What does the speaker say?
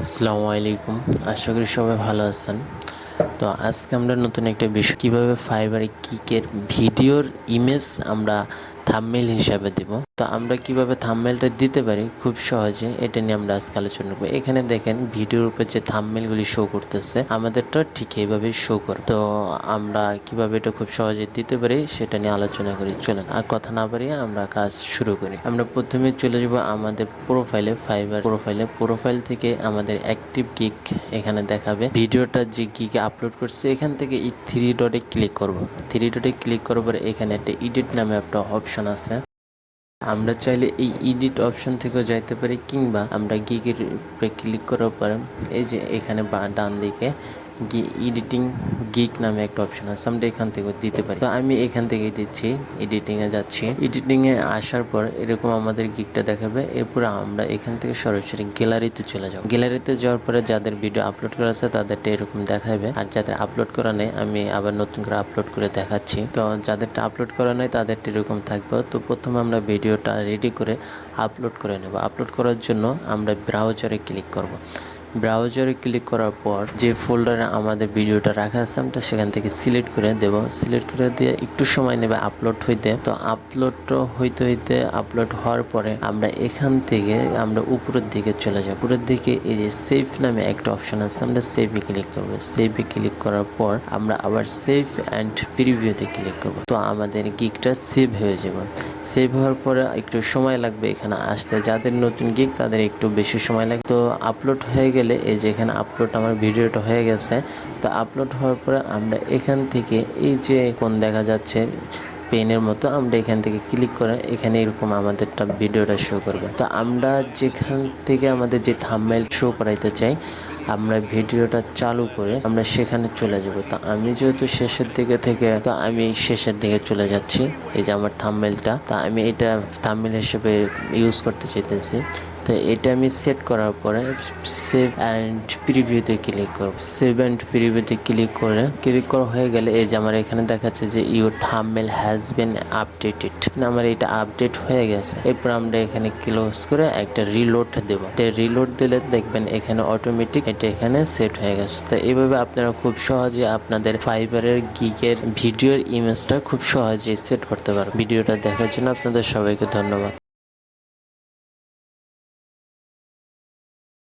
আসসালামু আলাইকুম। আশা করি সবাই ভালো আছেন। তো আজকে আমরা নতুন একটা বিষয় কিভাবে ফাইবারে কিকের ভিডিওর ইমেজ আমরা থাম্বনেল হিসাবে দেব। তো আমরা কিভাবে থাম্বনেলটা দিতে পারি খুব সহজে, এটা নিয়ে আমরা আজকে আলোচনা করব। এখানে দেখেন ভিডিওর উপর যে থাম্বনেলগুলি শো করতেছে আমাদেরটা ঠিক এইভাবেই শো করে। তো আমরা কিভাবে এটা খুব সহজে দিতে পারি সেটা নিয়ে আলোচনা করি। চলেন আর কথা না বাড়িয়ে আমরা কাজ শুরু করি। আমরা প্রথমে চলে যাব আমাদের প্রোফাইলে, ফাইবার প্রোফাইল থেকে আমাদের অ্যাক্টিভ গিগ এখানে দেখাবে। ভিডিওটা যে গিগে আপলোড করছে এখান থেকে এই থ্রি ডটে ক্লিক করব। থ্রি ডটে ক্লিক করার পরে এখানে একটা এডিট নামে একটা অপশন আছে। আমরা চাইলে এই এডিট অপশন থেকেও যাইতে পারি, কিংবা আমরা গিগের উপরে ক্লিক করার পরে এই যে এখানে ডান দিকে এডিটিং গিগ নামে একটা অপশন আছে, আমরা এখান থেকে দিতে পারি। তো আমি এখান থেকে দিচ্ছি, এডিটিংয়ে যাচ্ছি। এডিটিংয়ে আসার পর এরকম আমাদের গিগটা দেখাবে। এরপর আমরা এখান থেকে সরাসরি গ্যালারিতে চলে যাব। গ্যালারিতে যাওয়ার পরে যাদের ভিডিও আপলোড করা আছে তাদেরটা এরকম দেখাবে, আর যাদের আপলোড করা নেই আমি আবার নতুন করে আপলোড করে দেখাচ্ছি। তো যাদেরটা আপলোড করা নেই তাদেরটা এরকম থাকবে। তো প্রথমে আমরা ভিডিওটা রেডি করে আপলোড করে নেব। আপলোড করার জন্য আমরা ব্রাউজারে ক্লিক করব। ব্রাউজারে ক্লিক করার পর যে ফোল্ডারে আমাদের ভিডিওটা রাখা আছে আমরা সেখান থেকে সিলেক্ট করে দেব। সিলেক্ট করে দিয়ে একটু সময় নেবে আপলোড হইতে। তো আপলোড হইতে আপলোড হওয়ার পরে আমরা এখান থেকে আমরা উপরের দিকে চলে যাব। উপরের দিকে এই যে সেভ নামে একটা অপশন আছে, আমরা সেভে ক্লিক করব। সেভে ক্লিক করার পর আমরা আবার সেভ অ্যান্ড প্রিভিউতে ক্লিক করব। তো আমাদের গিগটা সেভ হয়ে যাবে। সেভ হওয়ার পরে একটু সময় লাগবে এখানে আসতে, যাদের নতুন গিগ তাদের একটু বেশি সময় লাগে। তো আপলোড হয়ে গেলে এই যে এখানে আপলোড আমার ভিডিওটা হয়ে গেছে। তো আপলোড হওয়ার পরে আমরা এখান থেকে এই যে কোন দেখা যাচ্ছে পেনের মতো, আমরা এখান থেকে ক্লিক করে এখানে এরকম আমাদেরটা ভিডিওটা শো করবে। তো আমরা যেখান থেকে আমাদের যে থাম্বনেল শো করাইতে চাই আমরা ভিডিওটা চালু করে আমরা সেখানে চলে যাব। তো আমি যেহেতু শেষের দিকে থেকে, তো আমি শেষের দিকে চলে যাচ্ছি। এই যে আমার থাম্বনেলটা, তা আমি এটা থাম্বনেল হিসেবে ইউজ করতে চাইতেছি। তো এটা আমি সেট করার পরে সেভ অ্যান্ড প্রিভিউতে ক্লিক করব। সেভ অ্যান্ড প্রিভিউতে ক্লিক করা হয়ে গেলে এই যে আমার এখানে দেখাচ্ছে যে your thumbnail has been updated. আমার এটা আপডেট হয়ে গেছে। এরপর আমরা এখানে ক্লোজ করে একটা রিলোড দেব। এটা রিলোড দিলে দেখবেন এখানে অটোমেটিক এটা এখানে সেট হয়ে গেছে। তো এইভাবে আপনারা খুব সহজে আপনাদের ফাইবারের গিগের ভিডিওর ইমেজটা খুব সহজেই সেট করতে পারবেন। ভিডিওটা দেখার জন্য আপনাদের সবাইকে ধন্যবাদ।